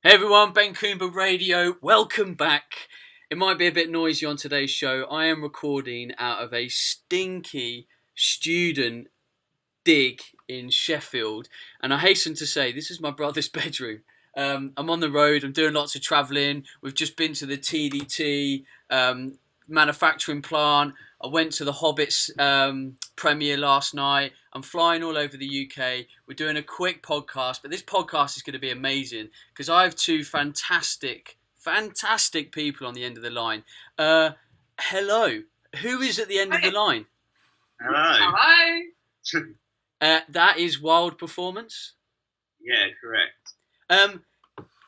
Hey everyone, Ben Coomber Radio, welcome back. It might be a bit noisy on today's show. I am recording out of a stinky student dig in Sheffield, and I hasten to say this is my brother's bedroom. I'm on the road, I'm doing lots of travelling. We've just been to the TDT manufacturing plant. I went to the Hobbits premiere last night. I'm flying all over the UK. We're doing a quick podcast, but this podcast is going to be amazing because I have two fantastic people on the end of the line. Hello. Who is at the end of the line? Hello. That is Wilde Performance. Yeah, correct.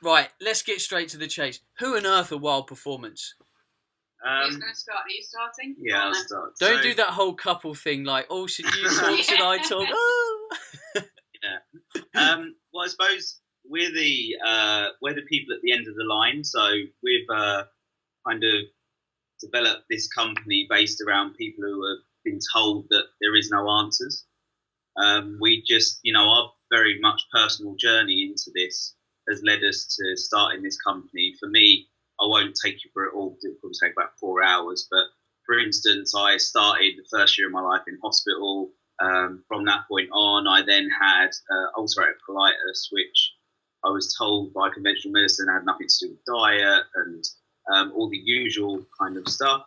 Right, let's get straight to the chase. Who on earth are Wilde Performance? Who's going to start? Are you starting? Yeah, I'll start. Don't do that whole couple thing like, oh, should you talk, should I talk? Oh. Yeah. Well, I suppose we're the people at the end of the line. So we've kind of developed this company based around people who have been told that there is no answers. We just, our very much personal journey into this has led us to starting this company. For me, I won't take you through it all because it will probably take about 4 hours. But for instance, I started the first year of my life in hospital. From that point on, I then had ulcerative colitis, which I was told by conventional medicine had nothing to do with diet and all the usual kind of stuff.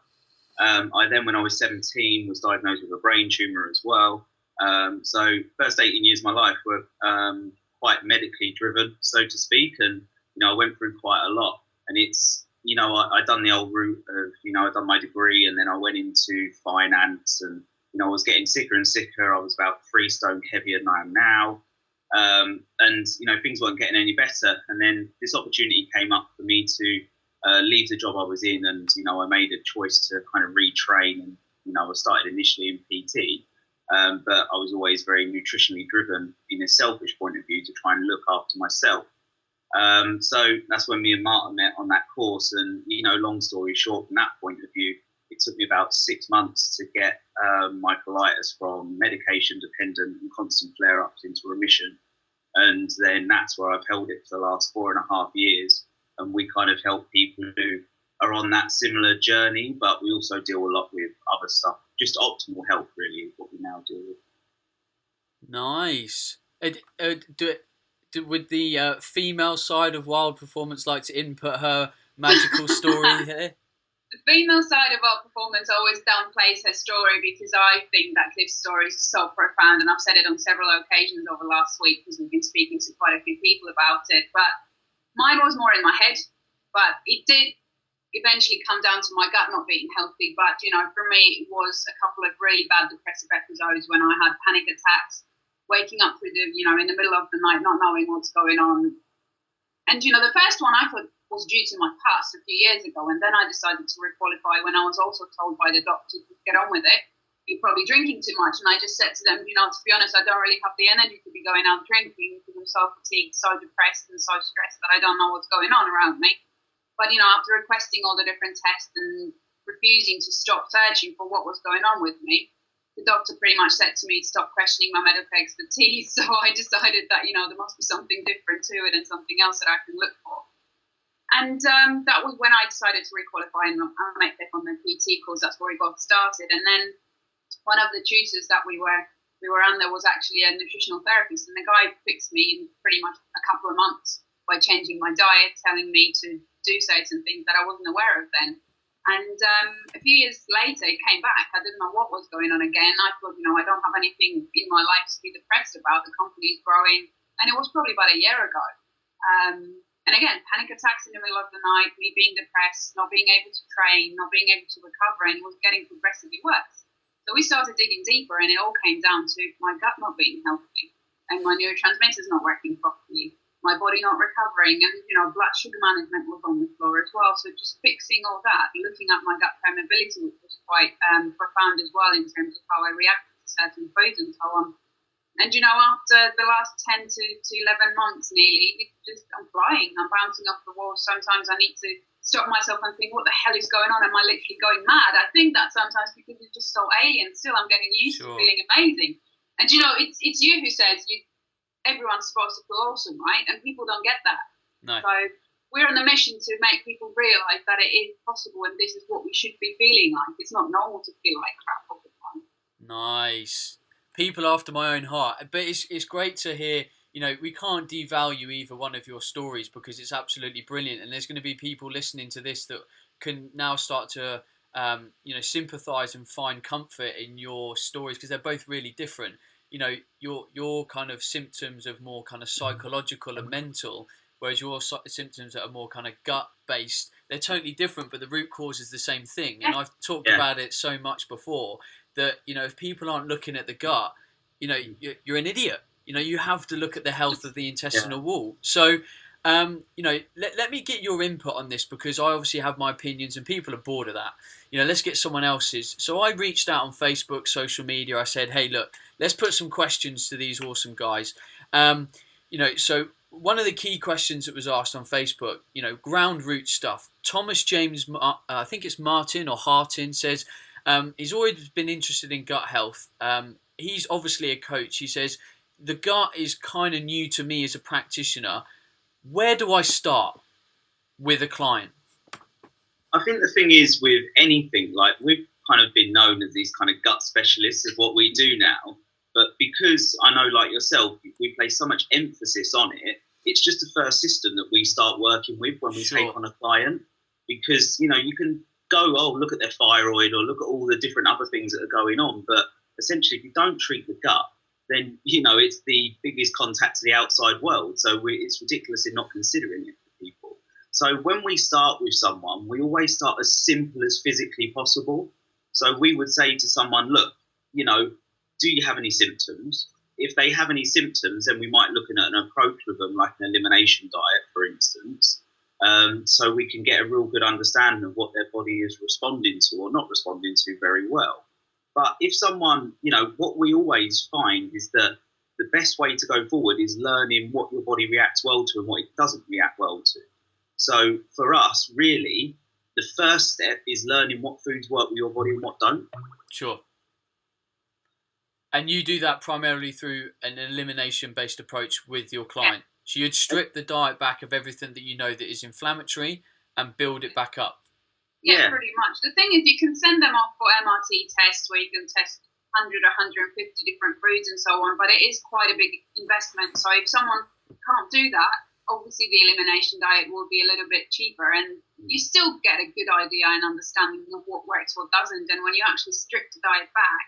I then, when I was 17, was diagnosed with a brain tumour as well. So first 18 years of my life were quite medically driven, so to speak. And, I went through quite a lot. And it's, I'd done the old route of, I'd done my degree and then I went into finance and, I was getting sicker and sicker. I was about 3 stone heavier than I am now. And, things weren't getting any better. And then this opportunity came up for me to leave the job I was in. And, I made a choice to kind of retrain. And, I started initially in PT. But I was always very nutritionally driven in a selfish point of view to try and look after myself. So that's when me and Martin met on that course. And, long story short, from that point of view, it took me about 6 months to get my colitis from medication-dependent and constant flare-ups into remission. And then that's where I've held it for the last 4.5 years. And we kind of help people who are on that similar journey, but we also deal a lot with other stuff. Just optimal health, really, is what we now deal with. Nice. Would the female side of Wilde Performance like to input her magical story here? The female side of our performance always downplays her story because I think that Cliff's story is so profound, and I've said it on several occasions over last week because we've been speaking to quite a few people about it. But mine was more in my head, but it did eventually come down to my gut not being healthy. But, for me, it was a couple of really bad depressive episodes when I had panic attacks, waking up through the, in the middle of the night, not knowing what's going on. And, the first one I thought was due to my past a few years ago. And then I decided to requalify when I was also told by the doctor to get on with it. You're probably drinking too much. And I just said to them, to be honest, I don't really have the energy to be going out drinking because I'm so fatigued, so depressed and so stressed that I don't know what's going on around me. But, after requesting all the different tests and refusing to stop searching for what was going on with me, the doctor pretty much said to me, stop questioning my medical expertise. So I decided that, there must be something different to it and something else that I can look for. And that was when I decided to requalify and make it on the PT course. That's where we got started. And then one of the tutors that we were under was actually a nutritional therapist. And the guy fixed me in pretty much a couple of months by changing my diet, telling me to do certain things that I wasn't aware of then. And a few years later, it came back. I didn't know what was going on again. I thought, I don't have anything in my life to be depressed about. The company's growing. And it was probably about a year ago. And again, panic attacks in the middle of the night, me being depressed, not being able to train, not being able to recover, and it was getting progressively worse. So we started digging deeper, and it all came down to my gut not being healthy and my neurotransmitters not working properly, my body not recovering, and, blood sugar management was on the floor as well. So just fixing all that, looking at my gut permeability, which was quite profound as well in terms of how I reacted to certain foods and so on. And, after the last 10 to 11 months nearly, I'm flying. I'm bouncing off the walls. Sometimes I need to stop myself and think, what the hell is going on? Am I literally going mad? I think that sometimes because it's just so alien. Still, I'm getting used to feeling amazing. And, it's you who says everyone's supposed to feel awesome, right? And people don't get that. No. So we're on a mission to make people realise that it is possible and this is what we should be feeling like. It's not normal to feel like crap all the time. Nice. People after my own heart. But it's great to hear, you know, we can't devalue either one of your stories because it's absolutely brilliant. And there's going to be people listening to this that can now start to, you know, sympathise and find comfort in your stories because they're both really different. You know, your kind of symptoms of more kind of psychological and mental, whereas your symptoms that are more kind of gut based, they're totally different, but the root cause is the same thing. And I've talked about it so much before that, you know, if people aren't looking at the gut, you know, you're an idiot. You know, you have to look at the health of the intestinal wall. So, you know, let me get your input on this because I obviously have my opinions and people are bored of that. You know, let's get someone else's. So I reached out on Facebook, social media. I said, hey, look, let's put some questions to these awesome guys. You know, so one of the key questions that was asked on Facebook, you know, ground root stuff. Thomas James, I think it's Martin or Hartin, says he's always been interested in gut health. He's obviously a coach. He says, the gut is kind of new to me as a practitioner. Where do I start with a client? I think the thing is with anything, like we've kind of been known as these kind of gut specialists of what we do now. But because I know, like yourself, we place so much emphasis on it, it's just the first system that we start working with when we take on a client. Because, you know, you can go, oh, look at their thyroid or look at all the different other things that are going on. But essentially, if you don't treat the gut, then, you know, it's the biggest contact to the outside world. So it's ridiculous in not considering it for people. So when we start with someone, we always start as simple as physically possible. So we would say to someone, look, you know, do you have any symptoms? If they have any symptoms, then we might look at an approach with them, like an elimination diet, for instance, so we can get a real good understanding of what their body is responding to or not responding to very well. But if someone, you know, what we always find is that the best way to go forward is learning what your body reacts well to and what it doesn't react well to. So for us, really, the first step is learning what foods work with your body and what don't. Sure. And you do that primarily through an elimination-based approach with your client. So you'd strip the diet back of everything that you know that is inflammatory and build it back up. Yeah, pretty much. The thing is, you can send them off for MRT tests where you can test 100 or 150 different foods and so on, but it is quite a big investment. So if someone can't do that, obviously the elimination diet will be a little bit cheaper and you still get a good idea and understanding of what works, what doesn't. And when you actually strip the diet back,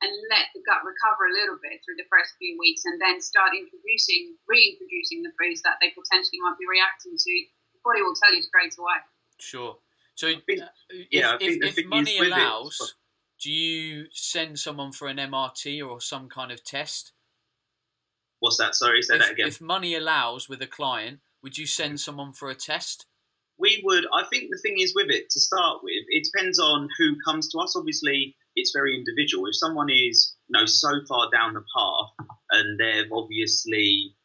and let the gut recover a little bit through the first few weeks and then start reintroducing the foods that they potentially might be reacting to, the body will tell you straight away. Sure. So if money allows, do you send someone for an MRT or some kind of test? What's that? Sorry, say that again. If money allows with a client, would you send someone for a test? We would. I think the thing is with it, to start with, it depends on who comes to us. Obviously, it's very individual. If someone is, you know, so far down the path and they've obviously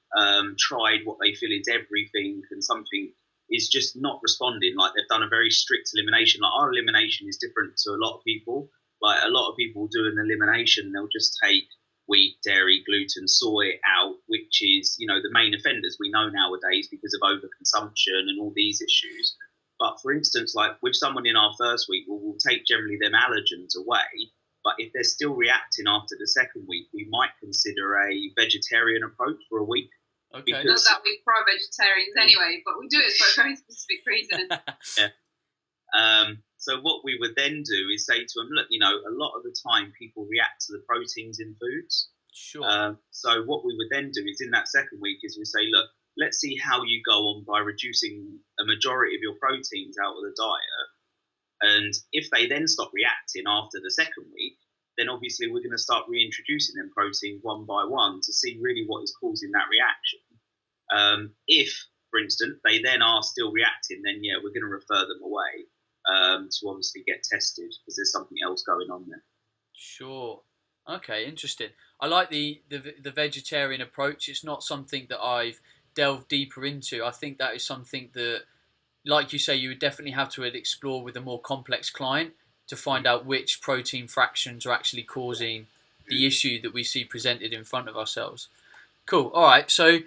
tried what they feel is everything and something is just not responding, like they've done a very strict elimination. Like our elimination is different to a lot of people. Like a lot of people do an elimination, they'll just take wheat, dairy, gluten, soy out, which is, you know, the main offenders we know nowadays because of overconsumption and all these issues. But for instance, like with someone in our first week, we'll take generally them allergens away. But if they're still reacting after the second week, we might consider a vegetarian approach for a week. Okay. Not that we're pro-vegetarians anyway, but we do it for a very specific reason. Yeah. So what we would then do is say to them, look, you know, a lot of the time people react to the proteins in foods. Sure. So what we would then do is in that second week is we say, look, let's see how you go on by reducing a majority of your proteins out of the diet. And if they then stop reacting after the second week, then obviously we're going to start reintroducing them proteins one by one to see really what is causing that reaction. If, for instance, they then are still reacting, then yeah, we're going to refer them away to obviously get tested because there's something else going on there. Sure. Okay, interesting. I like the vegetarian approach. It's not something that I've delved deeper into. I think that is something that, like you say, you would definitely have to explore with a more complex client to find out which protein fractions are actually causing the issue that we see presented in front of ourselves. Cool. All right. So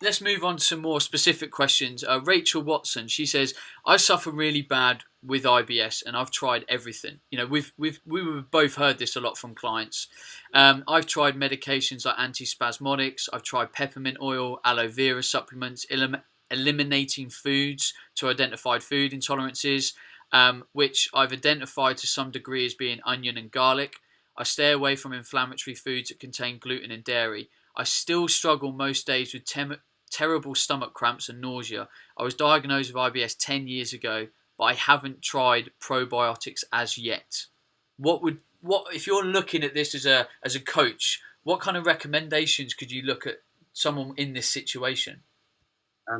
let's move on to some more specific questions. Rachel Watson, she says, I suffer really bad with IBS and I've tried everything. You know, we've both heard this a lot from clients. I've tried medications like antispasmodics. I've tried peppermint oil, aloe vera supplements, eliminating foods to identified food intolerances, which I've identified to some degree as being onion and garlic. I stay away from inflammatory foods that contain gluten and dairy. I still struggle most days with terrible stomach cramps and nausea. I was diagnosed with IBS 10 years ago, but I haven't tried probiotics as yet. What if you're looking at this as a coach, what kind of recommendations could you look at someone in this situation?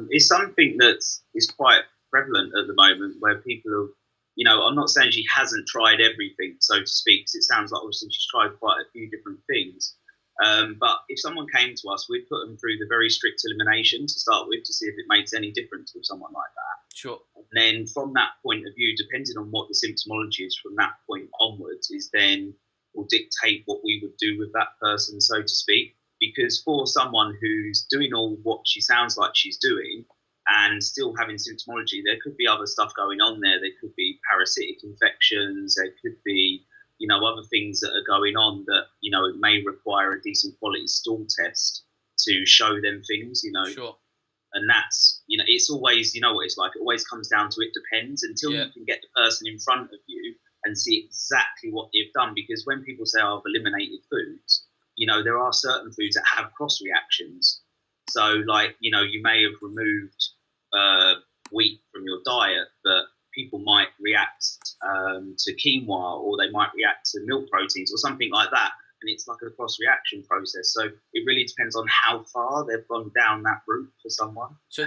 It's something that is quite prevalent at the moment, where people are, you know, I'm not saying she hasn't tried everything, so to speak, 'cause it sounds like obviously she's tried quite a few different things. But if someone came to us, we'd put them through the very strict elimination to start with, to see if it makes any difference with someone like that. Sure. And then from that point of view, depending on what the symptomology is from that point onwards, is then will dictate what we would do with that person, so to speak. Because for someone who's doing all what she sounds like she's doing and still having symptomology, there could be other stuff going on there. There could be parasitic infections. There could be, you know, other things that are going on that, you know, it may require a decent quality stool test to show them things, you know. Sure. And that's, you know, it's always, you know what it's like. It always comes down to it depends until you can get the person in front of you and see exactly what they've done. Because when people say, oh, I've eliminated foods, you know, there are certain foods that have cross reactions. So, like, you know, you may have removed wheat from your diet, but people might react to quinoa, or they might react to milk proteins or something like that. And it's like a cross reaction process. So it really depends on how far they've gone down that route for someone. So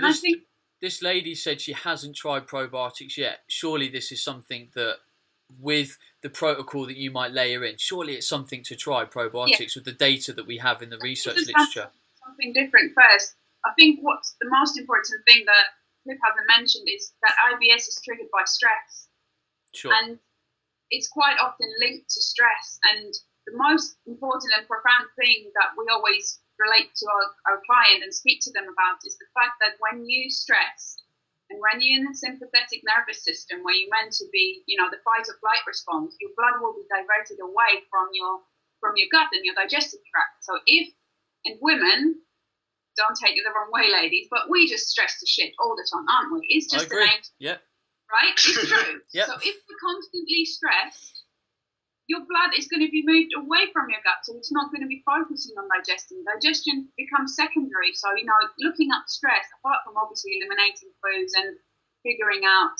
this lady said she hasn't tried probiotics yet. Surely this is something that, with the protocol that you might layer in, surely it's something to try, probiotics, with the data that we have in the research literature. Something different first. I think what's the most important thing that Cliff hasn't mentioned is that IBS is triggered by stress. Sure. And it's quite often linked to stress. And the most important and profound thing that we always relate to our client and speak to them about is the fact that when you stress, and when you're in the sympathetic nervous system, where you're meant to be, you know, the fight or flight response, your blood will be diverted away from your gut and your digestive tract. So and women, don't take it the wrong way, ladies, but we just stress the shit all the time, aren't we? It's just the name. Yeah. Right? It's true. Yep. So if we're constantly stressed, your blood is going to be moved away from your gut, so it's not going to be focusing on digesting. Digestion becomes secondary. So, you know, looking at stress, apart from obviously eliminating foods and figuring out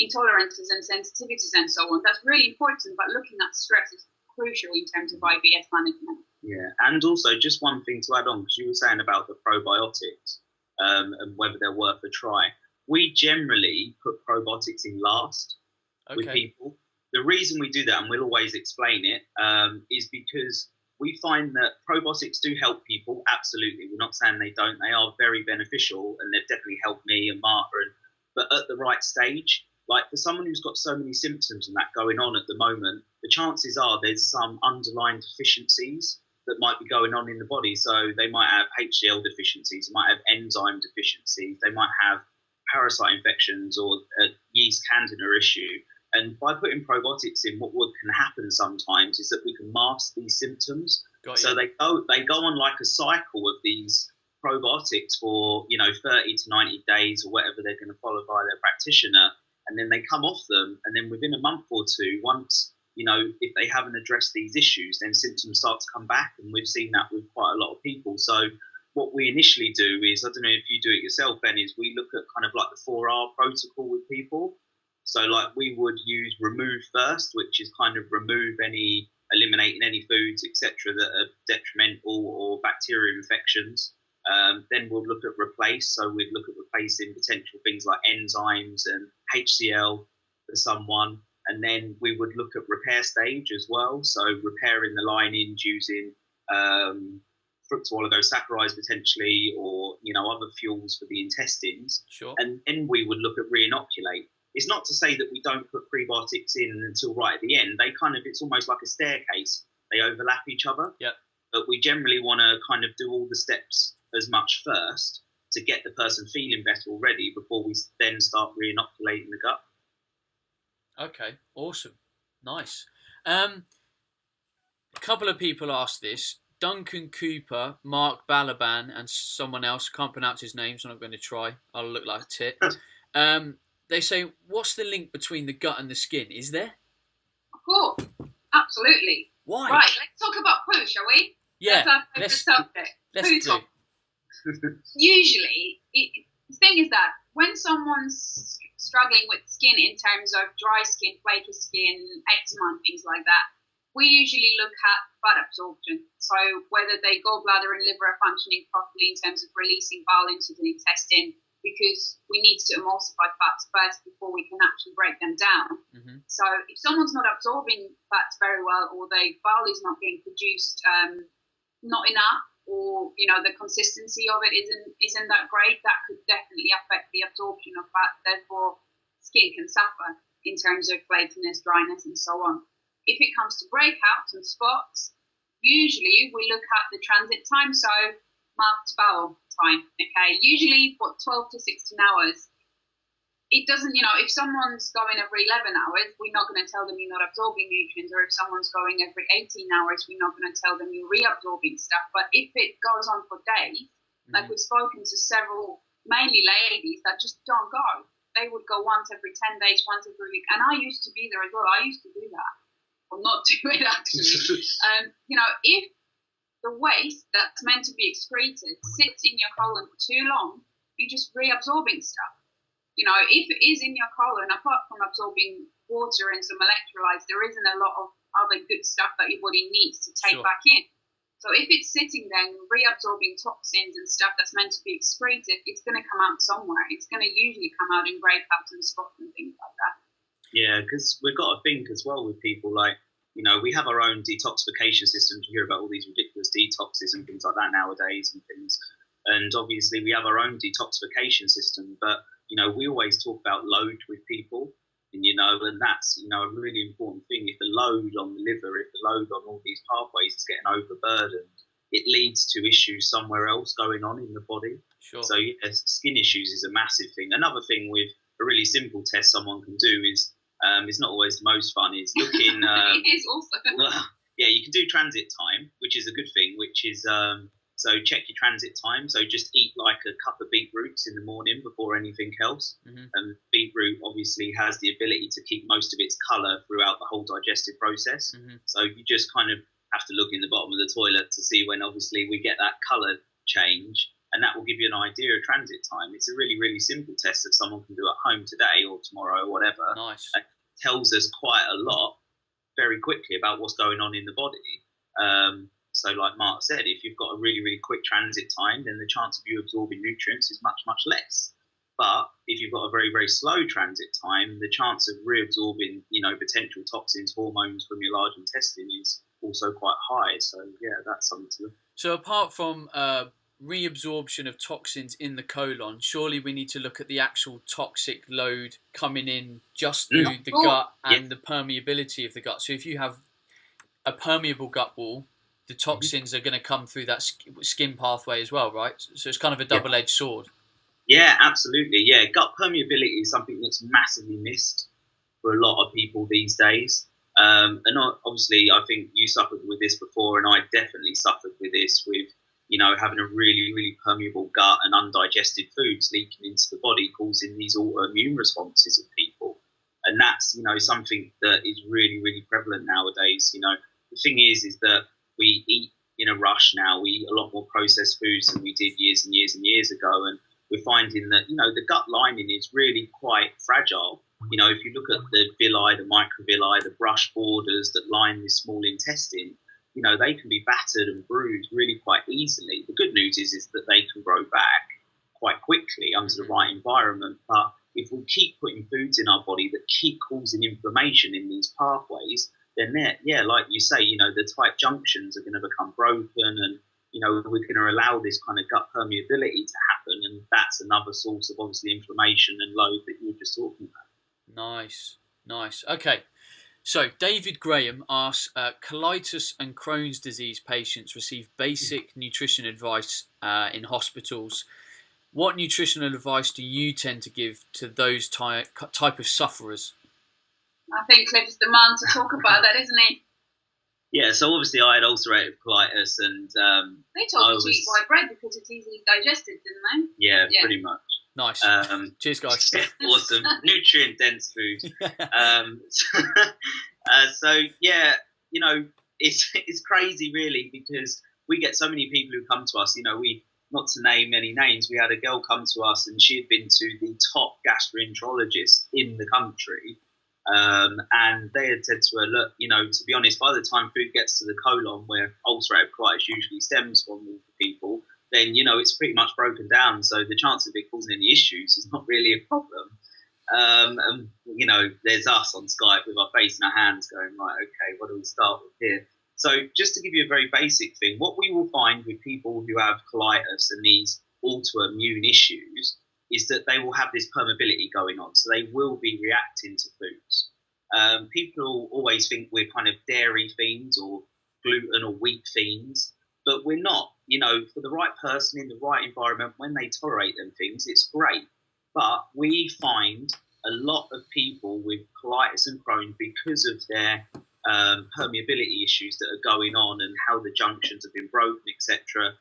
intolerances and sensitivities and so on, that's really important. But looking at stress is crucial in terms of IBS management. Yeah, and also just one thing to add on, because you were saying about the probiotics and whether they're worth a try. We generally put probiotics in last with people. The reason we do that, and we'll always explain it, is because we find that probiotics do help people. Absolutely. We're not saying they don't. They are very beneficial, and they've definitely helped me and Martha. But at the right stage, like for someone who's got so many symptoms and that going on at the moment, the chances are there's some underlying deficiencies that might be going on in the body. So they might have HCl deficiencies, they might have enzyme deficiencies, they might have parasite infections or a yeast candida issue. And by putting probiotics in, what can happen sometimes is that we can mask these symptoms. So they go on like a cycle of these probiotics for, you know, 30 to 90 days or whatever they're going to follow by their practitioner, and then they come off them, and then within a month or two, once, you know, if they haven't addressed these issues, then symptoms start to come back, and we've seen that with quite a lot of people. So what we initially do is, I don't know if you do it yourself, Ben, is we look at kind of like the 4R protocol with people. So like we would use remove first, which is kind of eliminating any foods, etc., that are detrimental or bacteria infections. Then we'll look at replace. So we'd look at replacing potential things like enzymes and HCl for someone. And then we would look at repair stage as well. So repairing the linings using fructooligosaccharides potentially, or, you know, other fuels for the intestines. Sure. And then we would look at re-inoculate. It's not to say that we don't put prebiotics in until right at the end. It's almost like a staircase. They overlap each other. Yeah. But we generally want to kind of do all the steps as much first to get the person feeling better already before we then start re-inoculating the gut. Okay, awesome. Nice. A couple of people asked this. Duncan Cooper, Mark Balaban, and someone else, can't pronounce his name, so I'm not going to try. I'll look like a tit. They say, what's the link between the gut and the skin? Is there? Of course, absolutely. Why? Right, let's talk about poo, shall we? Yeah, That's our favourite subject. Let's Poo do. talk. Usually, the thing is that when someone's struggling with skin in terms of dry skin, flaky skin, eczema and things like that, we usually look at fat absorption. So whether their gallbladder and liver are functioning properly in terms of releasing bile into the intestine, because we need to emulsify fats first before we can actually break them down. Mm-hmm. So if someone's not absorbing fats very well, or their bile is not being produced not enough, or the consistency of it isn't that great, that could definitely affect the absorption of fat. Therefore, skin can suffer in terms of flakiness, dryness, and so on. If it comes to breakouts and spots, usually we look at the transit time, so mouth to bowel time. Okay, usually for 12 to 16 hours. It doesn't, if someone's going every 11 hours, we're not going to tell them you're not absorbing nutrients, or if someone's going every 18 hours, we're not going to tell them you're reabsorbing stuff. But if it goes on for days, like we've spoken to several, mainly ladies, that just don't go. They would go once every 10 days, once every week. And I used to be there as well. I used to do that. Well, not do it, actually. If the waste that's meant to be excreted sits in your colon for too long, you're just reabsorbing stuff. If it is in your colon, apart from absorbing water and some electrolytes, there isn't a lot of other good stuff that your body needs to take back in. So if it's sitting there and reabsorbing toxins and stuff that's meant to be excreted, it's going to come out somewhere. It's going to usually come out in breakouts and spots and things like that. Yeah, because we've got to think as well with people like, we have our own detoxification system. You hear about all these ridiculous detoxes and things like that nowadays and things. And obviously we have our own detoxification system, but we always talk about load with people, and that's, a really important thing. If the load on the liver, if the load on all these pathways is getting overburdened, it leads to issues somewhere else going on in the body. Sure. So yes, skin issues is a massive thing. Another thing with a really simple test someone can do is, it's not always the most fun, is looking... it is also. Well, yeah, you can do transit time, which is a good thing, which is... So check your transit time. So just eat like a cup of beetroots in the morning before anything else. Mm-hmm. And beetroot obviously has the ability to keep most of its colour throughout the whole digestive process. Mm-hmm. So you just kind of have to look in the bottom of the toilet to see when obviously we get that colour change. And that will give you an idea of transit time. It's a really, really simple test that someone can do at home today or tomorrow or whatever. Nice. It tells us quite a lot very quickly about what's going on in the body. So like Mark said, if you've got a really, really quick transit time, then the chance of you absorbing nutrients is much, much less. But if you've got a very, very slow transit time, the chance of reabsorbing, potential toxins, hormones from your large intestine is also quite high. So yeah, that's something to look at. So apart from reabsorption of toxins in the colon, surely we need to look at the actual toxic load coming in just through the gut and the permeability of the gut. So if you have a permeable gut wall, the toxins are going to come through that skin pathway as well, right? So it's kind of a double-edged sword. Yeah, absolutely. Yeah, gut permeability is something that's massively missed for a lot of people these days. And obviously, I think you suffered with this before, and I definitely suffered with this, with having a really, really permeable gut and undigested foods leaking into the body, causing these autoimmune responses in people. And that's something that is really, really prevalent nowadays. The thing is that we eat in a rush now. We eat a lot more processed foods than we did years and years and years ago, and we're finding that the gut lining is really quite fragile. If you look at the villi, the microvilli, the brush borders that line the small intestine, they can be battered and bruised really quite easily. The good news is that they can grow back quite quickly under the right environment. But if we keep putting foods in our body that keep causing inflammation in these pathways, then like you say, the tight junctions are going to become broken, and we're going to allow this kind of gut permeability to happen, and that's another source of obviously inflammation and load that you were just talking about. Nice. Okay. So, David Graham asks, colitis and Crohn's disease patients receive basic nutrition advice in hospitals. What nutritional advice do you tend to give to those type of sufferers? I think Cliff is the man to talk about that, isn't he? Yeah, so obviously I had ulcerative colitis, and they told you to eat white bread because it's easily digested, didn't they? Yeah, pretty much. Nice. Cheers, guys. Awesome, nutrient dense food. So yeah, you know, it's crazy really, because we get so many people who come to us. You know, not to name any names, we had a girl come to us and she had been to the top gastroenterologist in the country. And they had said to her, look, you know, to be honest, by the time food gets to the colon, where ulcerative colitis usually stems from with people, then, you know, it's pretty much broken down. So the chance of it causing any issues is not really a problem. And, you know, there's us on Skype with our face in our hands going, right, okay, what do we start with here? So just to give you a very basic thing, what we will find with people who have colitis and these autoimmune issues is that they will have this permeability going on. So they will be reacting to foods. People always think we're kind of dairy fiends or gluten or wheat fiends, but we're not. You know, for the right person in the right environment, when they tolerate them things, it's great. But we find a lot of people with colitis and Crohn, because of their permeability issues that are going on and how the junctions have been broken, etc.,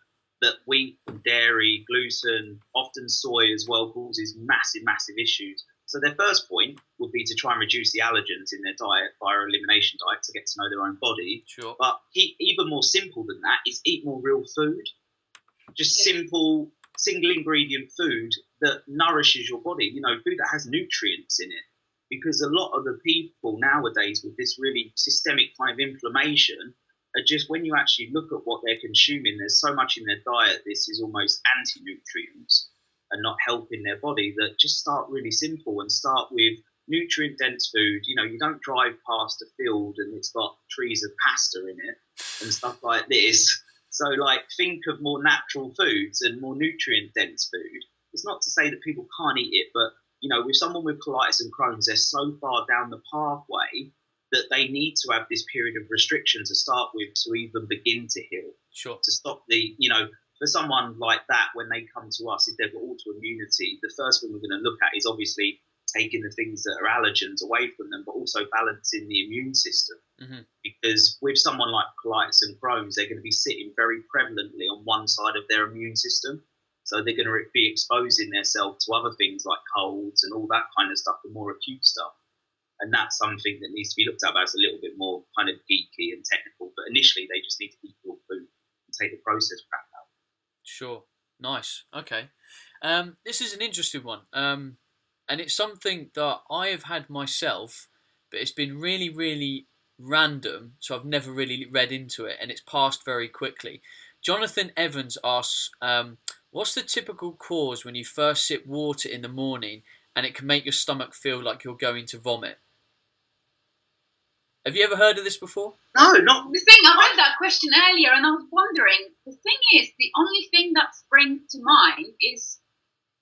that wheat and dairy, gluten, often soy as well, causes massive, massive issues. So their first point would be to try and reduce the allergens in their diet via elimination diet to get to know their own body. Sure. But even more simple than that is eat more real food. Just simple, single ingredient food that nourishes your body. You know, food that has nutrients in it. Because a lot of the people nowadays with this really systemic kind of inflammation are just, when you actually look at what they're consuming, there's so much in their diet, this is almost anti-nutrients and not helping their body, that just start really simple and start with nutrient-dense food. You know, you don't drive past a field and it's got trees of pasta in it and stuff like this. So, like, think of more natural foods and more nutrient-dense food. It's not to say that people can't eat it, but, you know, with someone with colitis and Crohn's, they're so far down the pathway that they need to have this period of restriction to start with to even begin to heal. Sure. To stop the, you know, for someone like that, when they come to us, if they've got autoimmunity, the first thing we're going to look at is obviously taking the things that are allergens away from them, but also balancing the immune system. Mm-hmm. Because with someone like colitis and Crohn's, they're going to be sitting very prevalently on one side of their immune system. So they're going to be exposing themselves to other things like colds and all that kind of stuff, the more acute stuff. And that's something that needs to be looked at as a little bit more kind of geeky and technical. But initially, they just need to eat real food and take the processed crap out. Sure. Nice. Okay. This is an interesting one. And it's something that I have had myself, but it's been really, really random. So I've never really read into it, and it's passed very quickly. Jonathan Evans asks, what's the typical cause when you first sip water in the morning and it can make your stomach feel like you're going to vomit? Have you ever heard of this before? No, not the thing. I read that question earlier, and I was wondering. The thing is, the only thing that springs to mind is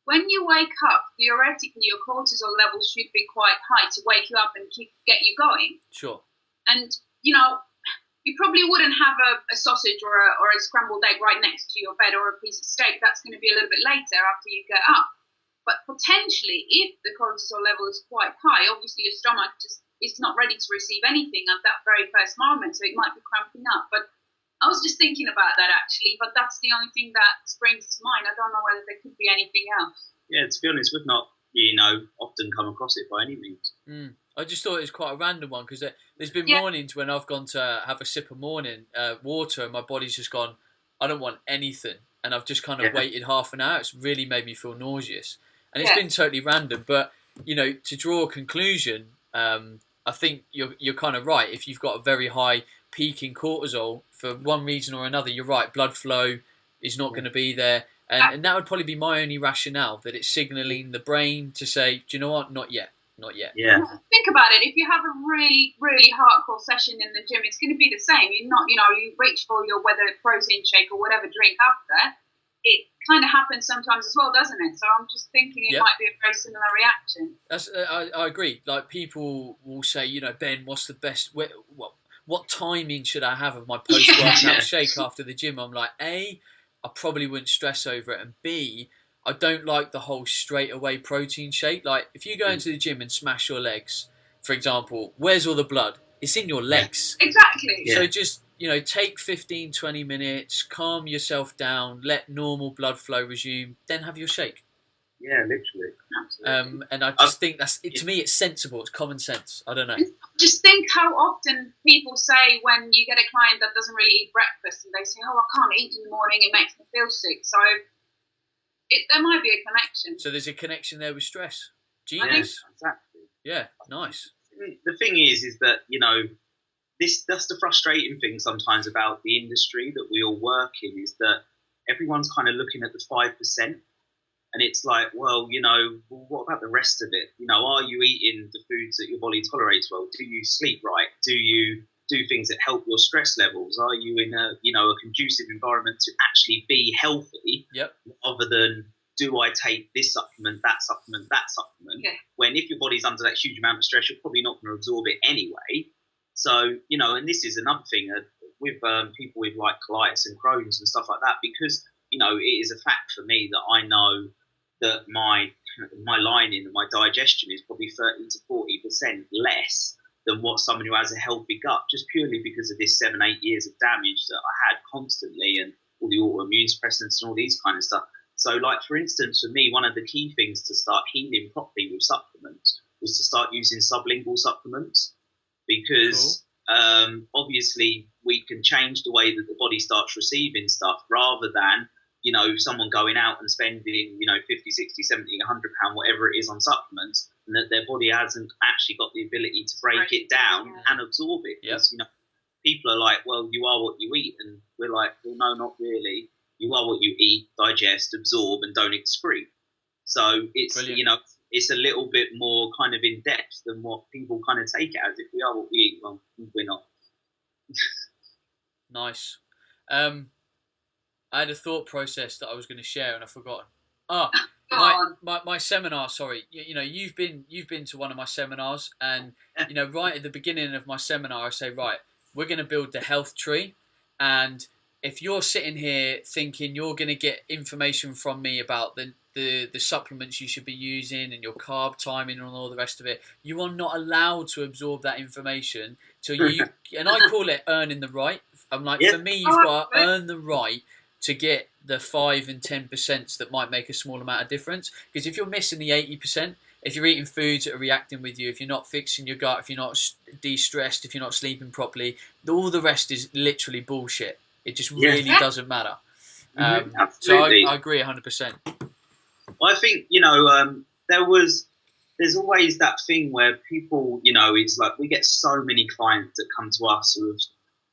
when you wake up. Theoretically, your cortisol levels should be quite high to wake you up and get you going. Sure. And you know, you probably wouldn't have a sausage or a scrambled egg right next to your bed, or a piece of steak. That's going to be a little bit later after you get up. But potentially, if the cortisol level is quite high, obviously your stomach just is not ready to receive anything at that very first moment, so it might be cramping up. But I was just thinking about that actually, but that's the only thing that springs to mind. I don't know whether there could be anything else. Yeah, to be honest, we've not, often come across it by any means. I just thought it was quite a random one, because there's been mornings when I've gone to have a sip of morning water and my body's just gone, I don't want anything. And I've just kind of waited half an hour. It's really made me feel nauseous. And it's been totally random. But, to draw a conclusion, I think you're kind of right. If you've got a very high peak in cortisol, for one reason or another, you're right, blood flow is not going to be there. And that would probably be my only rationale, that it's signalling the brain to say, do you know what, not yet. Yeah. Think about it. If you have a really, really hardcore session in the gym, it's going to be the same. You're not, you reach for your, whether protein shake or whatever drink after, it kind of happens sometimes as well, doesn't it? So I'm just thinking it might be a very similar reaction. I agree. Like, people will say, you know, Ben, what's the best? What timing should I have of my post-workout shake after the gym? I'm like, A, I probably wouldn't stress over it, and B, I don't like the whole straight away protein shake. Like, if you go into the gym and smash your legs, for example, where's all the blood? It's in your legs. Exactly. So just, you know, take 15, 20 minutes, calm yourself down, let normal blood flow resume, then have your shake. Yeah, literally. Absolutely. And I just think to me, it's sensible. It's common sense. I don't know. Just think how often people say when you get a client that doesn't really eat breakfast, and they say, "Oh, I can't eat in the morning; it makes me feel sick." So there might be a connection. So there's a connection there with stress. Genius. Exactly. Yeah, nice. The thing is that, you know, that's the frustrating thing sometimes about the industry that we all work in, is that everyone's kind of looking at the 5%, and it's like, well, you know, what about the rest of it? You know, are you eating the foods that your body tolerates well? Do you sleep right? Do you do things that help your stress levels? Are you in a conducive environment to actually be healthy? Yep. Rather than, do I take this supplement, that supplement, that supplement? Yeah. When if your body's under that huge amount of stress, you're probably not going to absorb it anyway. So, you know, and this is another thing with people with like colitis and Crohn's and stuff like that, because, you know, it is a fact for me that I know that my lining and my digestion is probably 30 to 40% less than what someone who has a healthy gut, just purely because of this 7-8 years of damage that I had constantly, and all the autoimmune suppressants and all these kind of stuff. So, like, for instance, for me, one of the key things to start healing properly with supplements was to start using sublingual supplements, because obviously we can change the way that the body starts receiving stuff, rather than, you know, someone going out and spending, you know, 50, 60, 70, £100, whatever it is, on supplements, and that their body hasn't actually got the ability to break it down and absorb it. Because, you know, people are like, well, you are what you eat. And we're like, well, no, not really. You are what you eat, digest, absorb, and don't excrete. So it's, brilliant. You know, it's a little bit more kind of in depth than what people kind of take it as. If we are what we eat, well, we're not. Nice. I had a thought process that I was going to share and I've forgotten. My seminar. Sorry, you know, you've been to one of my seminars, and you know, right at the beginning of my seminar, I say, right, we're going to build the health tree, and if you're sitting here thinking you're going to get information from me about the supplements you should be using and your carb timing and all the rest of it, you are not allowed to absorb that information till you. And I call it earning the right. I'm like, for me, you've got to earn the right to get the 5 and 10% that might make a small amount of difference. Because if you're missing the 80%, if you're eating foods that are reacting with you, if you're not fixing your gut, if you're not de-stressed, if you're not sleeping properly, all the rest is literally bullshit. It just really doesn't matter. So I agree 100%. Well, I think, you know, there's always that thing where people, you know, it's like we get so many clients that come to us who have,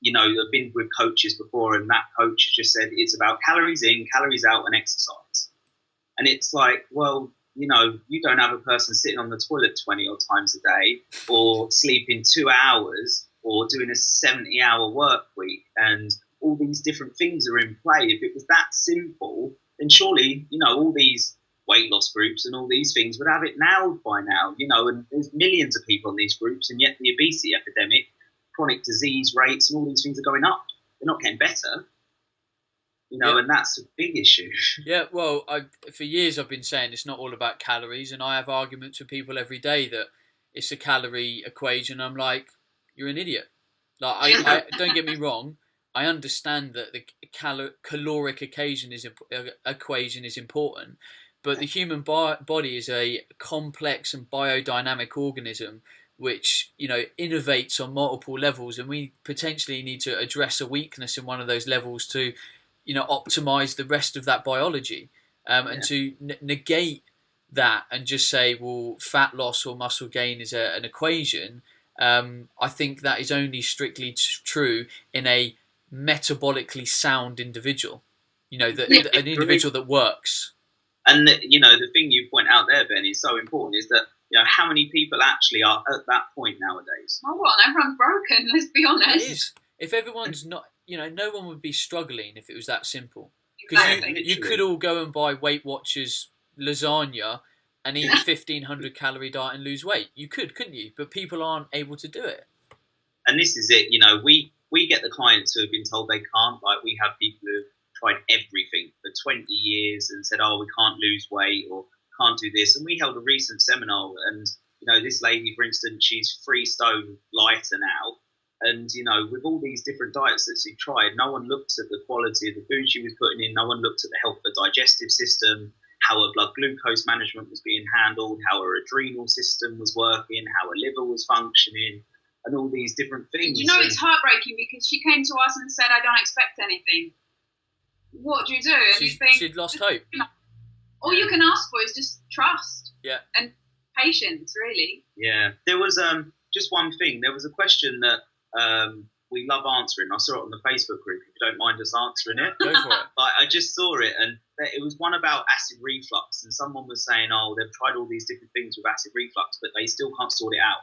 you know, have been with coaches before, and that coach has just said it's about calories in, calories out, and exercise. And it's like, well, you know, you don't have a person sitting on the toilet 20 odd times a day, or sleeping 2 hours, or doing a 70-hour work week, and all these different things are in play. If it was that simple, then surely, you know, all these weight loss groups and all these things would have it nailed by now, you know, and there's millions of people in these groups, and yet the obesity epidemic, chronic disease rates, and all these things are going up. They're not getting better, you know, and that's a big issue. Yeah, well, for years I've been saying it's not all about calories, and I have arguments with people every day that it's a calorie equation. I'm like, you're an idiot. Like, I don't get me wrong, I understand that the caloric equation is important, but the human body is a complex and biodynamic organism which, you know, innovates on multiple levels, and we potentially need to address a weakness in one of those levels to, you know, optimize the rest of that biology, and to negate that and just say, well, fat loss or muscle gain is an equation. I think that is only strictly true in a metabolically sound individual, you know, an individual that works. And, you know, the thing you point out there, Ben, is so important, is that, you know, how many people actually are at that point nowadays? Oh, well, everyone's broken, let's be honest. It is. If everyone's not, you know, no one would be struggling if it was that simple. Because you could all go and buy Weight Watchers lasagna and eat 1,500 calorie diet and lose weight. You could, couldn't you? But people aren't able to do it. And this is it. We get the clients who have been told they can't. Like, we have people who have tried everything for 20 years and said, oh, we can't lose weight or can't do this. And we held a recent seminar, and this lady, for instance, she's 3 stone lighter now. And, with all these different diets that she tried, no one looked at the quality of the food she was putting in. No one looked at the health of the digestive system, how her blood glucose management was being handled, how her adrenal system was working, how her liver was functioning, and all these different things. It's heartbreaking because she came to us and said, I don't expect anything. What do you do? And you think, she'd lost hope. All you can ask for is just trust. Yeah. And patience, really. Yeah. There was just one thing. There was a question that we love answering. I saw it on the Facebook group, if you don't mind us answering it. Go for it. I just saw it, and it was one about acid reflux, and someone was saying, oh, they've tried all these different things with acid reflux, but they still can't sort it out.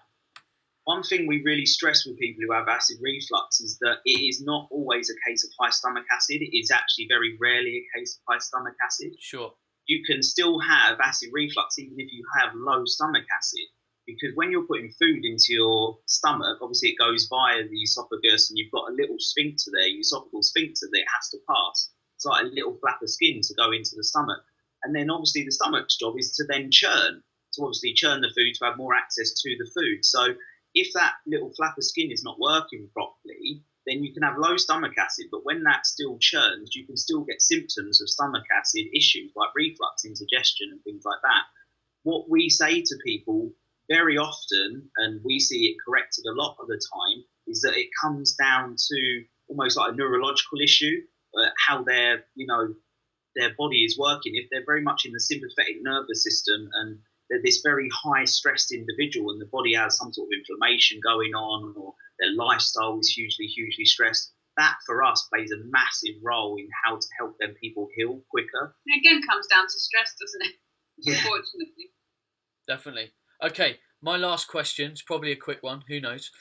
One thing we really stress with people who have acid reflux is that it is not always a case of high stomach acid. It is actually very rarely a case of high stomach acid. Sure. You can still have acid reflux even if you have low stomach acid, because when you're putting food into your stomach, obviously it goes via the esophagus, and you've got a little sphincter there, your esophageal sphincter, that it has to pass. It's like a little flap of skin to go into the stomach. And then obviously the stomach's job is to then churn, to obviously churn the food to have more access to the food. So if that little flap of skin is not working properly, then you can have low stomach acid, but when that still churns, you can still get symptoms of stomach acid issues like reflux, indigestion, and things like that. What we say to people very often, and we see it corrected a lot of the time, is that it comes down to almost like a neurological issue, how their body is working. If they're very much in the sympathetic nervous system and they're this very high stressed individual, and the body has some sort of inflammation going on, or their lifestyle is hugely stressed, that for us plays a massive role in how to help them people heal quicker. It again comes down to stress, doesn't it? Yeah. Unfortunately. Definitely. Okay, my last question is probably a quick one. Who knows?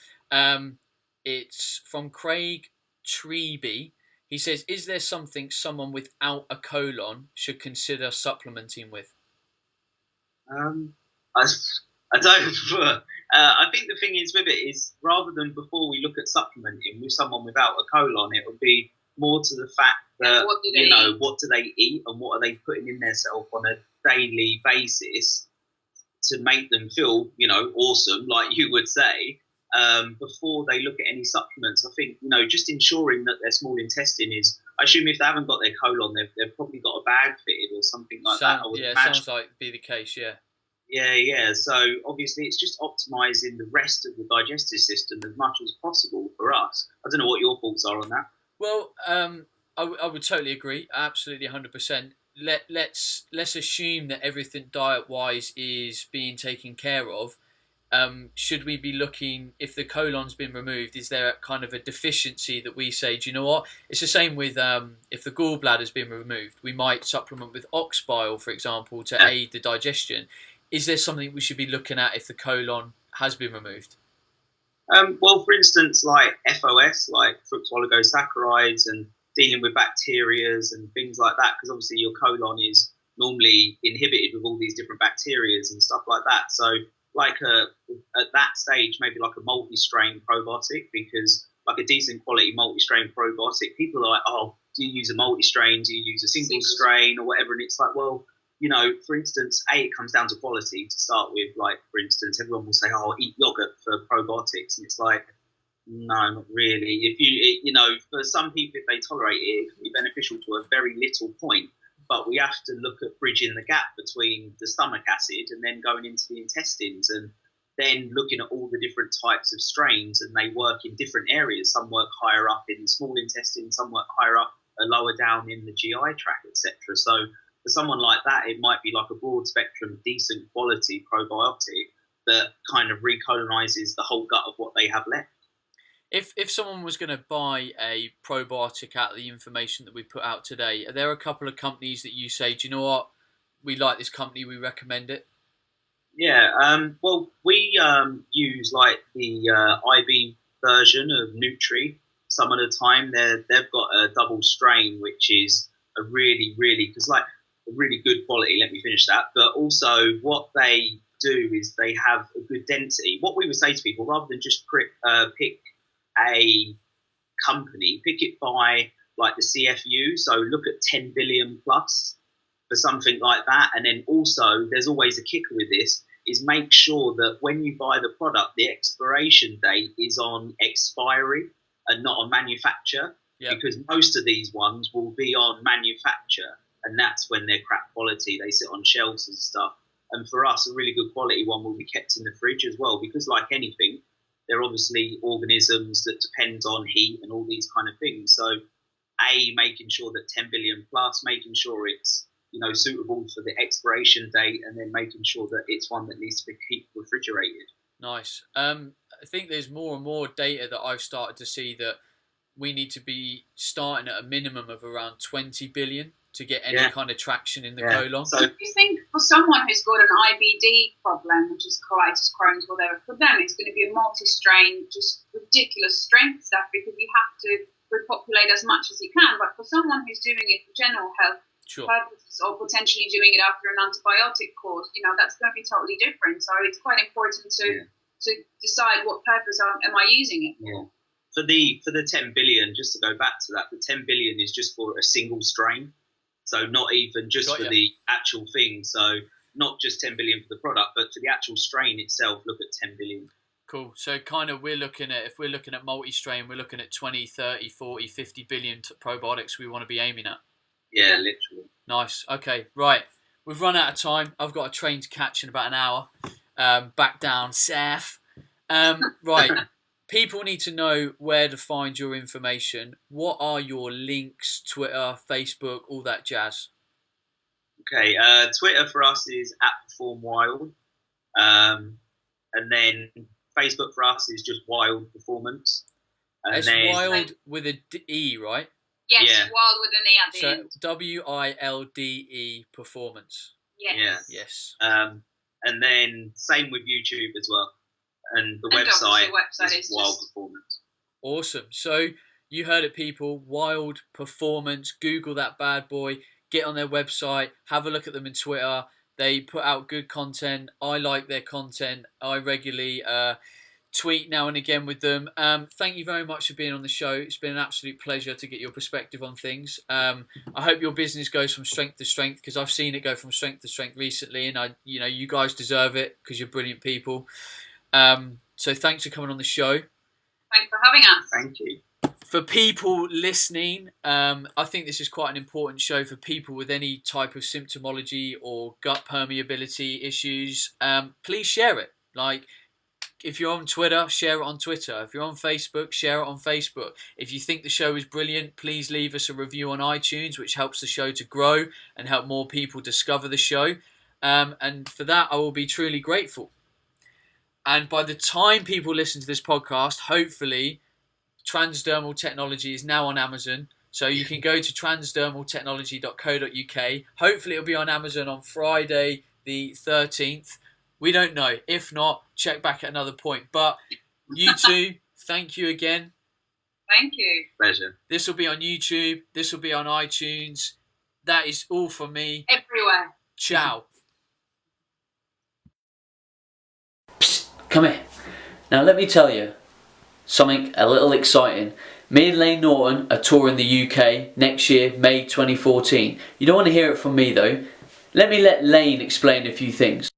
It's from Craig Treby. He says, is there something someone without a colon should consider supplementing with? I don't. I think the thing is with it is, rather than before we look at supplementing with someone without a colon, it would be more to the fact that what do they eat and what are they putting in themselves on a daily basis to make them feel awesome, like you would say, before they look at any supplements. I think just ensuring that their small intestine is. I assume if they haven't got their colon, they've probably got a bag fitted or something like that. I would imagine. Sounds like be the case. Yeah. Yeah. So obviously, it's just optimising the rest of the digestive system as much as possible for us. I don't know what your thoughts are on that. Well, I would totally agree. Absolutely, 100%. Let's assume that everything diet-wise is being taken care of. Should we be looking, if the colon's been removed, is there kind of a deficiency that we say, do you know what? It's the same with if the gallbladder's been removed, we might supplement with ox bile, for example, to aid the digestion. Is there something we should be looking at if the colon has been removed? Well, for instance, like FOS, like fructooligosaccharides, and dealing with bacterias and things like that, because obviously your colon is normally inhibited with all these different bacterias and stuff like that. So like at that stage, maybe like a multi-strain probiotic, because like a decent quality multi-strain probiotic, people are like, oh, do you use a multi-strain? Do you use a single strain or whatever? And it's like, well, for instance, it comes down to quality to start with. Like, for instance, everyone will say, oh, eat yogurt for probiotics. And it's like, no, not really. If for some people, if they tolerate it, it can be beneficial to a very little point. But we have to look at bridging the gap between the stomach acid and then going into the intestines, and then looking at all the different types of strains, and they work in different areas. Some work higher up in the small intestine, some work higher up, lower down in the GI tract, etc. So for someone like that, it might be like a broad spectrum, decent quality probiotic that kind of recolonizes the whole gut of what they have left. If someone was going to buy a probiotic out of the information that we put out today, are there a couple of companies that you say, do you know what, we like this company, we recommend it? Yeah, well, we use like the IB version of Nutri. Some of the time they've got a double strain, which is a really, really, because like a really good quality. Let me finish that. But also, what they do is they have a good density. What we would say to people, rather than just pick a company, pick it by like the CFU. So look at 10 billion plus for something like that. And then also, there's always a kicker with this, is make sure that when you buy the product, the expiration date is on expiry and not on manufacture. Yep. Because most of these ones will be on manufacture, and that's when they're crap quality. They sit on shelves and stuff. And for us, a really good quality one will be kept in the fridge as well, because like anything, they're obviously organisms that depend on heat and all these kind of things. So, making sure that 10 billion plus, making sure it's, you know, suitable for the expiration date, and then making sure that it's one that needs to be kept refrigerated. Nice. I think there's more and more data that I've started to see that we need to be starting at a minimum of around 20 billion to get any kind of traction in the colon. So, do you think for someone who's got an IBD problem, which is colitis, Crohn's, whatever, for them it's going to be a multi-strain, just ridiculous strength stuff, because you have to repopulate as much as you can. But for someone who's doing it for general health purposes, or potentially doing it after an antibiotic course, you know, that's going to be totally different. So it's quite important to decide what purpose am I using it for. For the 10 billion, just to go back to that, the 10 billion is just for a single strain. So not even just for the actual thing. So not just 10 billion for the product, but for the actual strain itself, look at 10 billion. Cool. So kind of we're looking at, if we're looking at multi-strain, we're looking at 20, 30, 40, 50 billion probiotics we want to be aiming at. Yeah, literally. Nice. Okay, right. We've run out of time. I've got a train to catch in about an hour. Back down south. Right. People need to know where to find your information. What are your links, Twitter, Facebook, all that jazz? Okay, Twitter for us is @PerformWilde. And then Facebook for us is just Wilde Performance. And it's then Wilde with a E, right? Yes, Wilde with an E at the end. So WILDE Performance. Yes. Yes. And then same with YouTube as well. And the website is Wilde Performance. Awesome. So you heard it, people. Wilde Performance. Google that bad boy. Get on their website. Have a look at them in Twitter. They put out good content. I like their content. I regularly tweet now and again with them. Thank you very much for being on the show. It's been an absolute pleasure to get your perspective on things. I hope your business goes from strength to strength, because I've seen it go from strength to strength recently, and you guys deserve it because you're brilliant people. So thanks for coming on the show. Thanks for having us. Thank you. For people listening, I think this is quite an important show for people with any type of symptomology or gut permeability issues. Please share it. Like, if you're on Twitter, share it on Twitter. If you're on Facebook, share it on Facebook. If you think the show is brilliant, please leave us a review on iTunes, which helps the show to grow and help more people discover the show. And for that, I will be truly grateful. And by the time people listen to this podcast, hopefully, transdermal technology is now on Amazon. So you can go to transdermaltechnology.co.uk. Hopefully it'll be on Amazon on Friday the 13th. We don't know. If not, check back at another point. But you two, thank you again. Thank you. Pleasure. This will be on YouTube. This will be on iTunes. That is all from me. Everywhere. Ciao. Psst, come here. Now let me tell you something a little exciting. Me and Lane Norton are touring the UK next year, May 2014. You don't want to hear it from me though. Let Lane explain a few things.